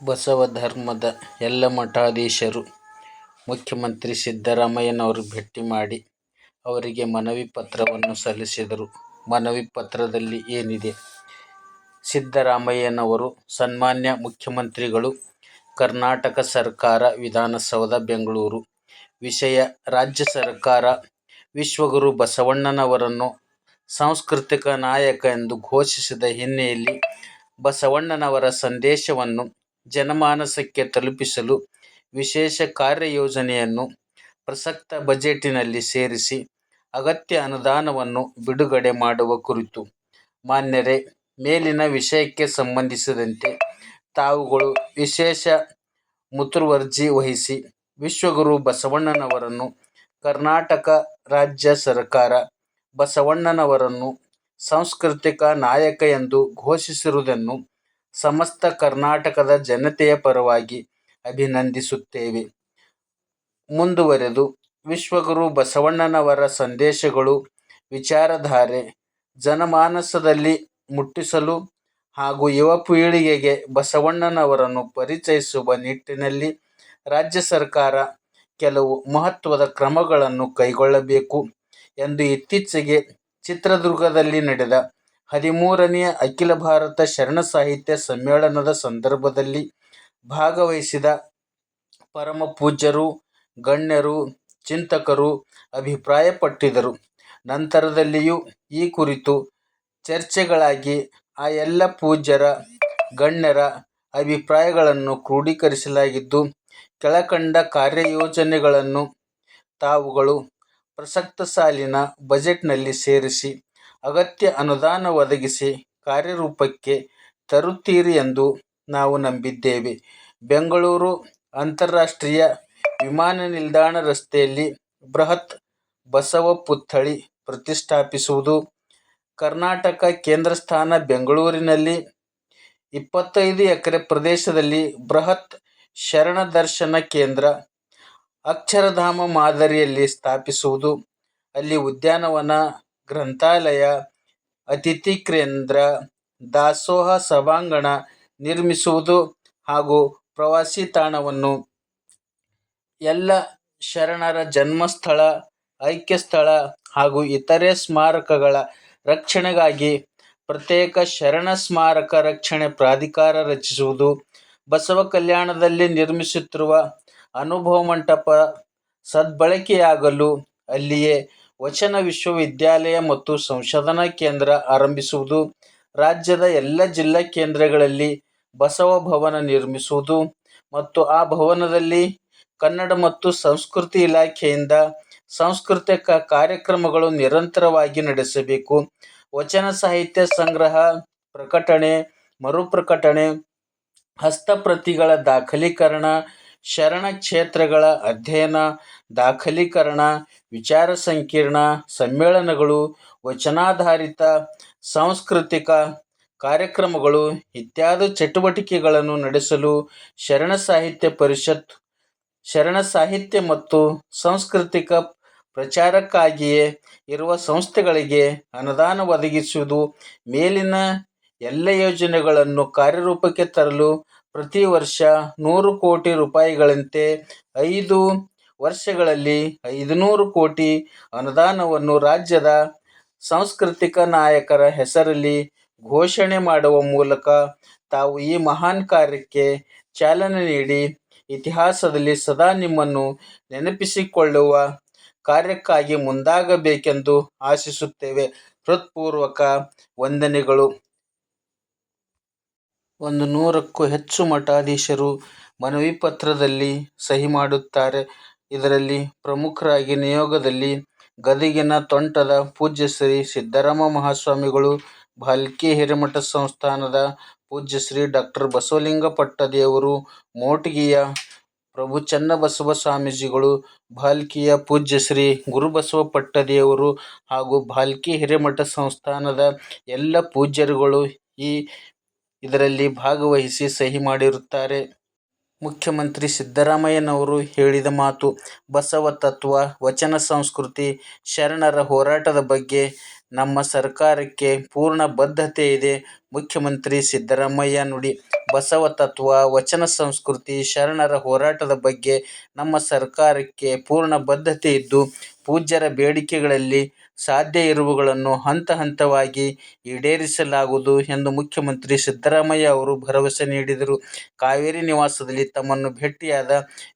ಬಸವ ಧರ್ಮದ ಎಲ್ಲ ಮಠಾಧೀಶರು ಮುಖ್ಯಮಂತ್ರಿ ಸಿದ್ದರಾಮಯ್ಯನವರು ಭೇಟಿ ಮಾಡಿ ಅವರಿಗೆ ಮನವಿ ಪತ್ರವನ್ನು ಸಲ್ಲಿಸಿದರು. ಮನವಿ ಪತ್ರದಲ್ಲಿ ಏನಿದೆ? ಸಿದ್ದರಾಮಯ್ಯನವರು, ಸನ್ಮಾನ್ಯ ಮುಖ್ಯಮಂತ್ರಿಗಳು, ಕರ್ನಾಟಕ ಸರ್ಕಾರ, ವಿಧಾನಸೌಧ, ಬೆಂಗಳೂರು. ವಿಷಯ: ರಾಜ್ಯ ಸರ್ಕಾರ ವಿಶ್ವಗುರು ಬಸವಣ್ಣನವರನ್ನು ಸಾಂಸ್ಕೃತಿಕ ನಾಯಕ ಎಂದು ಘೋಷಿಸಿದ ಹಿನ್ನೆಲೆಯಲ್ಲಿ ಬಸವಣ್ಣನವರ ಸಂದೇಶವನ್ನು ಜನಮಾನಸಕ್ಕೆ ತಲುಪಿಸಲು ವಿಶೇಷ ಕಾರ್ಯಯೋಜನೆಯನ್ನು ಪ್ರಸಕ್ತ ಬಜೆಟಿನಲ್ಲಿ ಸೇರಿಸಿ ಅಗತ್ಯ ಅನುದಾನವನ್ನು ಬಿಡುಗಡೆ ಮಾಡುವ ಕುರಿತು ಮಾನ್ಯರೇ, ಮೇಲಿನ ವಿಷಯಕ್ಕೆ ಸಂಬಂಧಿಸಿದಂತೆ ತಾವುಗಳು ವಿಶೇಷ ಮುತುವರ್ಜಿ ವಹಿಸಿ ವಿಶ್ವಗುರು ಬಸವಣ್ಣನವರನ್ನು ಕರ್ನಾಟಕ ರಾಜ್ಯ ಸರ್ಕಾರ ಬಸವಣ್ಣನವರನ್ನು ಸಾಂಸ್ಕೃತಿಕ ನಾಯಕ ಎಂದು ಘೋಷಿಸಿರುವುದನ್ನು ಸಮಸ್ತ ಕರ್ನಾಟಕದ ಜನತೆಯ ಪರವಾಗಿ ಅಭಿನಂದಿಸುತ್ತೇವೆ. ಮುಂದುವರೆದು, ವಿಶ್ವಗುರು ಬಸವಣ್ಣನವರ ಸಂದೇಶಗಳು, ವಿಚಾರಧಾರೆ ಜನಮಾನಸದಲ್ಲಿ ಮುಟ್ಟಿಸಲು ಹಾಗೂ ಯುವ ಪೀಳಿಗೆಗೆ ಬಸವಣ್ಣನವರನ್ನು ಪರಿಚಯಿಸುವ ನಿಟ್ಟಿನಲ್ಲಿ ರಾಜ್ಯ ಸರ್ಕಾರ ಕೆಲವು ಮಹತ್ವದ ಕ್ರಮಗಳನ್ನು ಕೈಗೊಳ್ಳಬೇಕು ಎಂದು ಇತ್ತೀಚೆಗೆ ಚಿತ್ರದುರ್ಗದಲ್ಲಿ ನಡೆದ 13ನೇ ಅಖಿಲ ಭಾರತ ಶರಣ ಸಾಹಿತ್ಯ ಸಮ್ಮೇಳನದ ಸಂದರ್ಭದಲ್ಲಿ ಭಾಗವಹಿಸಿದ ಪರಮಪೂಜ್ಯರು, ಗಣ್ಯರು, ಚಿಂತಕರು ಅಭಿಪ್ರಾಯಪಟ್ಟಿದ್ದರು. ನಂತರದಲ್ಲಿಯೂ ಈ ಕುರಿತು ಚರ್ಚೆಗಳಾಗಿ ಆ ಎಲ್ಲ ಪೂಜ್ಯರ, ಗಣ್ಯರ ಅಭಿಪ್ರಾಯಗಳನ್ನು ಕ್ರೋಢೀಕರಿಸಲಾಗಿದ್ದು, ಕೆಳಕಂಡ ಕಾರ್ಯಯೋಜನೆಗಳನ್ನು ತಾವುಗಳು ಪ್ರಸಕ್ತ ಸಾಲಿನ ಬಜೆಟ್ನಲ್ಲಿ ಸೇರಿಸಿ ಅಗತ್ಯ ಅನುದಾನ ಒದಗಿಸಿ ಕಾರ್ಯರೂಪಕ್ಕೆ ತರುತ್ತೀರಿ ಎಂದು ನಾವು ನಂಬಿದ್ದೇವೆ. ಬೆಂಗಳೂರು ಅಂತಾರಾಷ್ಟ್ರೀಯ ವಿಮಾನ ನಿಲ್ದಾಣ ರಸ್ತೆಯಲ್ಲಿ ಬೃಹತ್ ಬಸವ ಪುತ್ಥಳಿ ಪ್ರತಿಷ್ಠಾಪಿಸುವುದು, ಕರ್ನಾಟಕ ಕೇಂದ್ರ ಸ್ಥಾನ ಬೆಂಗಳೂರಿನಲ್ಲಿ 25 ಎಕರೆ ಪ್ರದೇಶದಲ್ಲಿ ಬೃಹತ್ ಶರಣ ದರ್ಶನ ಕೇಂದ್ರ ಅಕ್ಷರಧಾಮ ಮಾದರಿಯಲ್ಲಿ ಸ್ಥಾಪಿಸುವುದು, ಅಲ್ಲಿ ಉದ್ಯಾನವನ, ಗ್ರಂಥಾಲಯ, ಅತಿಥಿ ಕೇಂದ್ರ, ದಾಸೋಹ ಸಭಾಂಗಣ ನಿರ್ಮಿಸುವುದು ಹಾಗೂ ಪ್ರವಾಸಿ ತಾಣವನ್ನು ಎಲ್ಲ ಶರಣರ ಜನ್ಮಸ್ಥಳ, ಐಕ್ಯಸ್ಥಳ ಹಾಗೂ ಇತರೆ ಸ್ಮಾರಕಗಳ ರಕ್ಷಣೆಗಾಗಿ ಪ್ರತ್ಯೇಕ ಶರಣ ಸ್ಮಾರಕ ರಕ್ಷಣೆ ಪ್ರಾಧಿಕಾರ ರಚಿಸುವುದು, ಬಸವ ಕಲ್ಯಾಣದಲ್ಲಿ ನಿರ್ಮಿಸುತ್ತಿರುವ ಅನುಭವ ಮಂಟಪ ಸದ್ಬಳಕೆಯಾಗಲು ಅಲ್ಲಿಯೇ ವಚನ ವಿಶ್ವವಿದ್ಯಾಲಯ ಮತ್ತು ಸಂಶೋಧನಾ ಕೇಂದ್ರ ಆರಂಭಿಸುವುದು, ರಾಜ್ಯದ ಎಲ್ಲ ಜಿಲ್ಲಾ ಕೇಂದ್ರಗಳಲ್ಲಿ ಬಸವ ಭವನ ನಿರ್ಮಿಸುವುದು ಮತ್ತು ಆ ಭವನದಲ್ಲಿ ಕನ್ನಡ ಮತ್ತು ಸಂಸ್ಕೃತಿ ಇಲಾಖೆಯಿಂದ ಸಾಂಸ್ಕೃತಿಕ ಕಾರ್ಯಕ್ರಮಗಳು ನಿರಂತರವಾಗಿ ನಡೆಸಬೇಕು, ವಚನ ಸಾಹಿತ್ಯ ಸಂಗ್ರಹ, ಪ್ರಕಟಣೆ, ಮರುಪ್ರಕಟಣೆ, ಹಸ್ತಪ್ರತಿಗಳ ದಾಖಲೀಕರಣ, ಶರಣ ಕ್ಷೇತ್ರಗಳ ಅಧ್ಯಯನ, ದಾಖಲೀಕರಣ, ವಿಚಾರ ಸಂಕಿರಣ, ಸಮ್ಮೇಳನಗಳು, ವಚನಾಧಾರಿತ ಸಾಂಸ್ಕೃತಿಕ ಕಾರ್ಯಕ್ರಮಗಳು ಇತ್ಯಾದಿ ಚಟುವಟಿಕೆಗಳನ್ನು ನಡೆಸಲು ಶರಣ ಸಾಹಿತ್ಯ ಪರಿಷತ್, ಶರಣ ಸಾಹಿತ್ಯ ಮತ್ತು ಸಾಂಸ್ಕೃತಿಕ ಪ್ರಚಾರಕ್ಕಾಗಿಯೇ ಇರುವ ಸಂಸ್ಥೆಗಳಿಗೆ ಅನುದಾನ ಒದಗಿಸುವುದು, ಮೇಲಿನ ಎಲ್ಲ ಯೋಜನೆಗಳನ್ನು ಕಾರ್ಯರೂಪಕ್ಕೆ ತರಲು ಪ್ರತಿ ವರ್ಷ 100 ಕೋಟಿ ರೂಪಾಯಿಗಳಂತೆ 5 ವರ್ಷಗಳಲ್ಲಿ 500 ಕೋಟಿ ಅನುದಾನವನ್ನು ರಾಜ್ಯದ ಸಾಂಸ್ಕೃತಿಕ ನಾಯಕರ ಹೆಸರಲ್ಲಿ ಘೋಷಣೆ ಮಾಡುವ ಮೂಲಕ ತಾವು ಈ ಮಹಾನ್ ಕಾರ್ಯಕ್ಕೆ ಚಾಲನೆ ನೀಡಿ ಇತಿಹಾಸದಲ್ಲಿ ಸದಾ ನಿಮ್ಮನ್ನು ನೆನಪಿಸಿಕೊಳ್ಳುವ ಕಾರ್ಯಕ್ಕಾಗಿ ಮುಂದಾಗಬೇಕೆಂದು ಆಶಿಸುತ್ತೇವೆ. ಹೃತ್ಪೂರ್ವಕ ವಂದನೆಗಳು. 100ಕ್ಕೂ ಹೆಚ್ಚು ಮಠಾಧೀಶರು ಮನವಿ ಪತ್ರದಲ್ಲಿ ಸಹಿ ಮಾಡುತ್ತಾರೆ. ಇದರಲ್ಲಿ ಪ್ರಮುಖರಾಗಿ ನಿಯೋಗದಲ್ಲಿ ಗದಗಿನ ತೋಂಟದ ಪೂಜ್ಯ ಶ್ರೀ ಸಿದ್ದರಾಮ ಮಹಾಸ್ವಾಮಿಗಳು, ಭಾಲ್ಕಿ ಹಿರೇಮಠ ಸಂಸ್ಥಾನದ ಪೂಜ್ಯ ಶ್ರೀ ಡಾ ಬಸವಲಿಂಗ ಪಟ್ಟದೇವರು, ಮೋಟಗಿಯ ಪ್ರಭು ಚನ್ನಬಸವ ಸ್ವಾಮೀಜಿಗಳು, ಭಾಲ್ಕಿಯ ಪೂಜ್ಯ ಶ್ರೀ ಗುರುಬಸವ ಪಟ್ಟದೇವರು ಹಾಗೂ ಭಾಲ್ಕಿ ಹಿರೇಮಠ ಸಂಸ್ಥಾನದ ಎಲ್ಲ ಪೂಜ್ಯರುಗಳು ಇದರಲ್ಲಿ ಭಾಗವಹಿಸಿ ಸಹಿ ಮಾಡಿರುತ್ತಾರೆ. ಮುಖ್ಯಮಂತ್ರಿ ಸಿದ್ದರಾಮಯ್ಯನವರು ಹೇಳಿದ ಮಾತು. ಬಸವ ತತ್ವ, ವಚನ ಸಂಸ್ಕೃತಿ, ಶರಣರ ಹೋರಾಟದ ಬಗ್ಗೆ ನಮ್ಮ ಸರ್ಕಾರಕ್ಕೆ ಪೂರ್ಣ ಬದ್ಧತೆ ಇದೆ. ಮುಖ್ಯಮಂತ್ರಿ ಸಿದ್ದರಾಮಯ್ಯ ನುಡಿ. ಬಸವ ತತ್ವ, ವಚನ ಸಂಸ್ಕೃತಿ, ಶರಣರ ಹೋರಾಟದ ಬಗ್ಗೆ ನಮ್ಮ ಸರ್ಕಾರಕ್ಕೆ ಪೂರ್ಣ ಬದ್ಧತೆ ಇದ್ದು, ಪೂಜ್ಯರ ಬೇಡಿಕೆಗಳಲ್ಲಿ ಸಾಧ್ಯ ಇರುವವುಗಳನ್ನು ಹಂತ ಹಂತವಾಗಿ ಈಡೇರಿಸಲಾಗುವುದು ಎಂದು ಮುಖ್ಯಮಂತ್ರಿ ಸಿದ್ದರಾಮಯ್ಯ ಅವರು ಭರವಸೆ ನೀಡಿದರು. ಕಾವೇರಿ ನಿವಾಸದಲ್ಲಿ ತಮ್ಮನ್ನು ಭೇಟಿಯಾದ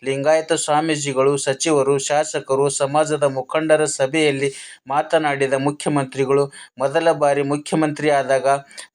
ಲಿಂಗಾಯತ ಸ್ವಾಮೀಜಿಗಳು, ಸಚಿವರು, ಶಾಸಕರು, ಸಮಾಜದ ಮುಖಂಡರ ಸಭೆಯಲ್ಲಿ ಮಾತನಾಡಿದ ಮುಖ್ಯಮಂತ್ರಿಗಳು, ಮೊದಲ ಬಾರಿ ಮುಖ್ಯಮಂತ್ರಿ ಆದಾಗ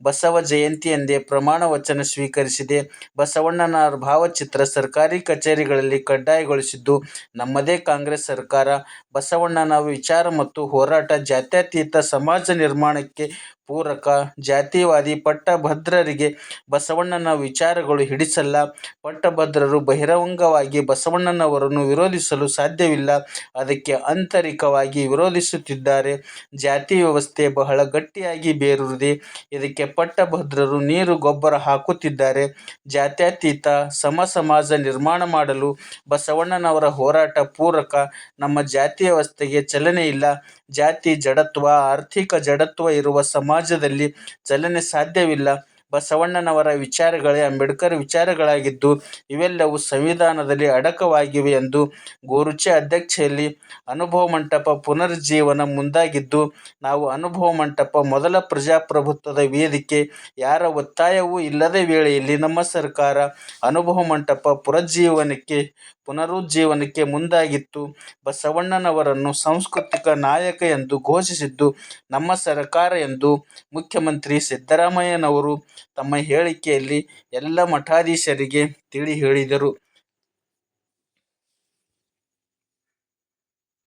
ಬಸವ ಜಯಂತಿಯಂದೇ ಪ್ರಮಾಣ ವಚನ ಸ್ವೀಕರಿಸಿದೆ. ಬಸವಣ್ಣನ ಭಾವಚಿತ್ರ ಸರ್ಕಾರಿ ಕಚೇರಿಗಳಲ್ಲಿ ಕಡ್ಡಾಯಗೊಳಿಸಿದ್ದು ನಮ್ಮದೇ ಕಾಂಗ್ರೆಸ್ ಸರ್ಕಾರ. ಬಸವಣ್ಣನ ವಿಚಾರ ಮತ್ತು ಹೋರಾಟ ಜಾತ್ಯತೀತ ಸಮಾಜ ನಿರ್ಮಾಣಕ್ಕೆ ಪೂರಕ. ಜಾತಿವಾದಿ ಪಟ್ಟಭದ್ರರಿಗೆ ಬಸವಣ್ಣನ ವಿಚಾರಗಳು ಹಿಡಿಸಲ್ಲ. ಪಟ್ಟಭದ್ರರು ಬಹಿರಂಗವಾಗಿ ಬಸವಣ್ಣನವರನ್ನು ವಿರೋಧಿಸಲು ಸಾಧ್ಯವಿಲ್ಲ. ಅದಕ್ಕೆ ಆಂತರಿಕವಾಗಿ ವಿರೋಧಿಸುತ್ತಿದ್ದಾರೆ. ಜಾತಿ ವ್ಯವಸ್ಥೆ ಬಹಳ ಗಟ್ಟಿಯಾಗಿ ಬೇರೂರಿದೆ. ಇದಕ್ಕೆ ಪಟ್ಟಭದ್ರರು ನೀರು ಗೊಬ್ಬರ ಹಾಕುತ್ತಿದ್ದಾರೆ. ಜಾತ್ಯತೀತ ಸಮ ಸಮಾಜ ನಿರ್ಮಾಣ ಮಾಡಲು ಬಸವಣ್ಣನವರ ಹೋರಾಟ ಪೂರಕ. ನಮ್ಮ ಜಾತಿ ವ್ಯವಸ್ಥೆಗೆ ಚಲನೆ ಇಲ್ಲ. ಜಾತಿ ಜಡತ್ವ, ಆರ್ಥಿಕ ಜಡತ್ವ ಇರುವ ಸಮಾಜದಲ್ಲಿ ಚಲನೆ ಸಾಧ್ಯವಿಲ್ಲ. ಬಸವಣ್ಣನವರ ವಿಚಾರಗಳೇ ಅಂಬೇಡ್ಕರ್ ವಿಚಾರಗಳಾಗಿದ್ದು ಇವೆಲ್ಲವೂ ಸಂವಿಧಾನದಲ್ಲಿ ಅಡಕವಾಗಿವೆ ಎಂದು ಗೋರುಚೆ ಅಧ್ಯಕ್ಷತೆಯಲ್ಲಿ ಅನುಭವ ಮಂಟಪ ಪುನರುಜ್ಜೀವನ ಮುಂದಾಗಿದ್ದು, ನಾವು ಅನುಭವ ಮಂಟಪ ಮೊದಲ ಪ್ರಜಾಪ್ರಭುತ್ವದ ವೇದಿಕೆ. ಯಾರ ಒತ್ತಾಯವೂ ಇಲ್ಲದ ವೇಳೆಯಲ್ಲಿ ನಮ್ಮ ಸರ್ಕಾರ ಅನುಭವ ಮಂಟಪ ಪುನರುಜ್ಜೀವನಕ್ಕೆ ಮುಂದಾಗಿತ್ತು. ಬಸವಣ್ಣನವರನ್ನು ಸಾಂಸ್ಕೃತಿಕ ನಾಯಕ ಎಂದು ಘೋಷಿಸಿದ್ದು ನಮ್ಮ ಸರ್ಕಾರ ಎಂದು ಮುಖ್ಯಮಂತ್ರಿ ಸಿದ್ದರಾಮಯ್ಯನವರು ತಮ್ಮ ಹೇಳಿಕೆಯಲ್ಲಿ ಎಲ್ಲ ಮಠಾಧೀಶರಿಗೆ ತಿಳಿ ಹೇಳಿದರು.